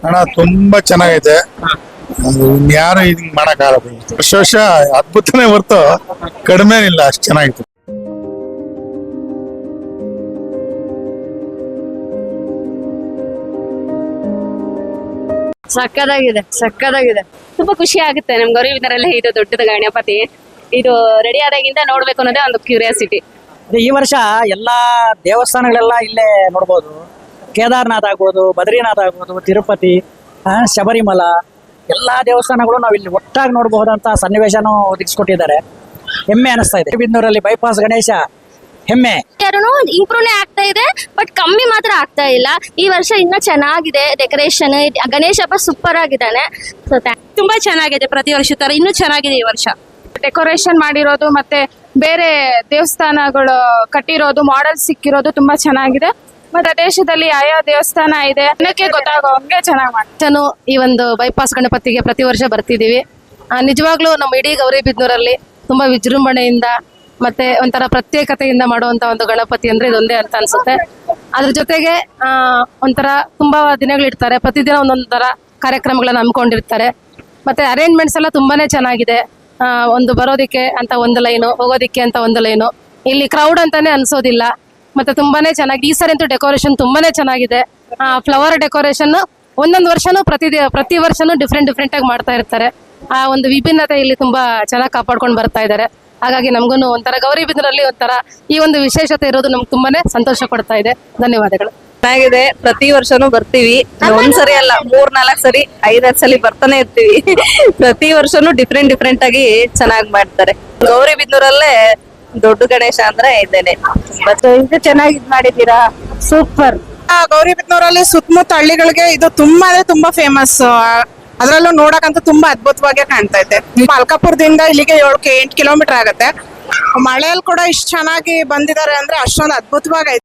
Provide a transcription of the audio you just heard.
ಅಣ್ಣ ತುಂಬಾ ಚೆನ್ನಾಗೈತೆ. ಯಾರು ಹಿಂಗ್ ಮಾಡಕ್ಕಾಗಲ್ಲ. ವರ್ಷ ಅದ್ಭುತನೇ ಹೊರ್ತು ಕಡಿಮೆ ಇಲ್ಲ, ಅಷ್ಟು ಚೆನ್ನಾಗಿತ್ತು. ಸಕ್ಕದಾಗಿದೆ. ತುಂಬಾ ಖುಷಿ ಆಗುತ್ತೆ ನಮ್ ಗೌರಿಬಿದನೂರಲ್ಲಿ ಇದು ದೊಡ್ಡದ ಗಣಪತಿ ಇದು ರೆಡಿ ಆದಾಗಿಂದ ನೋಡ್ಬೇಕು ಅನ್ನೋದೇ ಒಂದು ಕ್ಯೂರಿಯಾಸಿಟಿ. ಈ ವರ್ಷ ಎಲ್ಲಾ ದೇವಸ್ಥಾನಗಳೆಲ್ಲ ಇಲ್ಲೇ ನೋಡ್ಬೋದು. ಕೇದಾರ್ನಾಥ್ ಆಗ್ಬೋದು, ಬದ್ರಿನಾಥ್ ಆಗ್ಬೋದು, ತಿರುಪತಿ, ಶಬರಿಮಲ ಎಲ್ಲಾ ದೇವಸ್ಥಾನಗಳು ನಾವು ಇಲ್ಲಿ ಒಟ್ಟಾಗಿ ನೋಡಬಹುದಂತ ಸನ್ನಿವೇಶನೂ ಒದಗಿಸ್ಕೊಟ್ಟಿದ್ದಾರೆ. ಹೆಮ್ಮೆ ಅನಿಸ್ತಾ ಇದೆ. ಬಿದ್ನೂರಲ್ಲಿ ಬೈಪಾಸ್ ಗಣೇಶ ಹೆಮ್ಮೆ. ಇಂಪ್ರೂವ್ನೇ ಆಗ್ತಾ ಇದೆ, ಬಟ್ ಕಮ್ಮಿ ಮಾತ್ರ ಆಗ್ತಾ ಇಲ್ಲ. ಈ ವರ್ಷ ಇನ್ನೂ ಚೆನ್ನಾಗಿದೆ ಡೆಕೋರೇಷನ್. ಗಣೇಶ ಹಬ್ಬ ಸೂಪರ್ ಆಗಿದ್ದಾನೆ. ತುಂಬಾ ಚೆನ್ನಾಗಿದೆ. ಪ್ರತಿ ವರ್ಷ ತರ ಇನ್ನೂ ಚೆನ್ನಾಗಿದೆ ಈ ವರ್ಷ. ಡೆಕೋರೇಷನ್ ಮಾಡಿರೋದು ಮತ್ತೆ ಬೇರೆ ದೇವಸ್ಥಾನಗಳು ಕಟ್ಟಿರೋದು ಮಾಡೆಲ್ ಸಿಕ್ಕಿರೋದು ತುಂಬಾ ಚೆನ್ನಾಗಿದೆ. ಮತ್ತೆ ದೇಶದಲ್ಲಿ ಯಾವ ದೇವಸ್ಥಾನ ಇದೆ ಅನ್ನಕ್ಕೆ ಗೊತ್ತಾಗೋ ಹಂಗೆ ಚೆನ್ನಾಗಿ ನಾನು ಈ ಒಂದು ಬೈಪಾಸ್ ಗಣಪತಿಗೆ ಪ್ರತಿ ವರ್ಷ ಬರ್ತಿದೀವಿ. ನಿಜವಾಗ್ಲೂ ನಮ್ಮ ಇಡೀ ಗೌರಿಬಿದನೂರಲ್ಲಿ ತುಂಬಾ ವಿಜೃಂಭಣೆಯಿಂದ ಮತ್ತೆ ಒಂಥರ ಪ್ರತ್ಯೇಕತೆಯಿಂದ ಮಾಡುವಂತ ಒಂದು ಗಣಪತಿ ಅಂದ್ರೆ ಇದೊಂದೇ ಅಂತ ಅನ್ಸುತ್ತೆ. ಅದ್ರ ಜೊತೆಗೆ ಒಂಥರ ತುಂಬಾ ದಿನಗಳಿರ್ತಾರೆ, ಪ್ರತಿದಿನ ಒಂದೊಂದ್ ತರ ಕಾರ್ಯಕ್ರಮಗಳನ್ನ ಹಮ್ಮಿಕೊಂಡಿರ್ತಾರೆ. ಮತ್ತೆ ಅರೇಂಜ್ಮೆಂಟ್ಸ್ ಎಲ್ಲ ತುಂಬಾನೇ ಚೆನ್ನಾಗಿದೆ. ಒಂದು ಬರೋದಿಕ್ಕೆ ಅಂತ ಒಂದು ಲೈನು, ಹೋಗೋದಿಕ್ಕೆ ಅಂತ ಒಂದು ಲೈನು. ಇಲ್ಲಿ ಕ್ರೌಡ್ ಅಂತಾನೆ ಅನ್ಸೋದಿಲ್ಲ. ಮತ್ತೆ ತುಂಬಾನೇ ಚೆನ್ನಾಗಿ ಈ ಸರಿ ಅಂತೂ ಡೆಕೋರೇಷನ್ ತುಂಬಾನೇ ಚೆನ್ನಾಗಿದೆ. ಫ್ಲವರ್ ಡೆಕೋರೇಷನ್ ಒಂದೊಂದು ವರ್ಷನೂ ಪ್ರತಿ ವರ್ಷನೂ ಡಿಫ್ರೆಂಟ್ ಆಗಿ ಮಾಡ್ತಾ ಇರ್ತಾರೆ. ಆ ಒಂದು ವಿಭಿನ್ನತೆ ಇಲ್ಲಿ ತುಂಬಾ ಚೆನ್ನಾಗಿ ಕಾಪಾಡ್ಕೊಂಡು ಬರ್ತಾ ಇದ್ದಾರೆ. ಹಾಗಾಗಿ ನಮ್ಗೂ ಒಂಥರ ಗೌರಿಬಿದನೂರಲ್ಲಿ ಒಂಥರ ಈ ಒಂದು ವಿಶೇಷತೆ ಇರೋದು ನಮ್ಗೆ ತುಂಬಾನೇ ಸಂತೋಷ ಕೊಡ್ತಾ ಇದೆ. ಧನ್ಯವಾದಗಳು. ಚೆನ್ನಾಗಿದೆ. ಪ್ರತಿ ವರ್ಷನೂ ಬರ್ತೀವಿ. ಒಂದ್ಸರಿ ಅಲ್ಲ, 3-4 ಸರಿ 5-6 ಸಲ ಬರ್ತಾನೆ ಇರ್ತೀವಿ. ಪ್ರತಿ ವರ್ಷನೂ ಡಿಫ್ರೆಂಟ್ ಆಗಿ ಚೆನ್ನಾಗಿ ಮಾಡ್ತಾರೆ. ಗೌರಿಬಿದನೂರಲ್ಲೇ ದೊಡ್ಡ ಗಣೇಶ ಅಂದ್ರೆ ಇದೇನೆ. ಮತ್ತೆ ಇದು ಚೆನ್ನಾಗಿ ಮಾಡಿದೀರಾ, ಸೂಪರ್. ಗೌರಿಬಿದನೂರಲ್ಲಿ ಸುತ್ತಮುತ್ತ ಹಳ್ಳಿಗಳಿಗೆ ಇದು ತುಂಬಾ ಅಂದ್ರೆ ತುಂಬಾ ಫೇಮಸ್. ಅದ್ರಲ್ಲೂ ನೋಡಕಂತೂ ತುಂಬಾ ಅದ್ಭುತವಾಗಿ ಕಾಣ್ತಾ ಇದೆ. ಮಲ್ಕಾಪುರದಿಂದ ಇಲ್ಲಿಗೆ 7-8 ಕಿಲೋಮೀಟರ್ ಆಗುತ್ತೆ. ಮಳೆಯಲ್ಲಿ ಕೂಡ ಇಷ್ಟು ಚೆನ್ನಾಗಿ ಬಂದಿದ್ದಾರೆ ಅಂದ್ರೆ ಅಷ್ಟೊಂದು ಅದ್ಭುತವಾಗಿ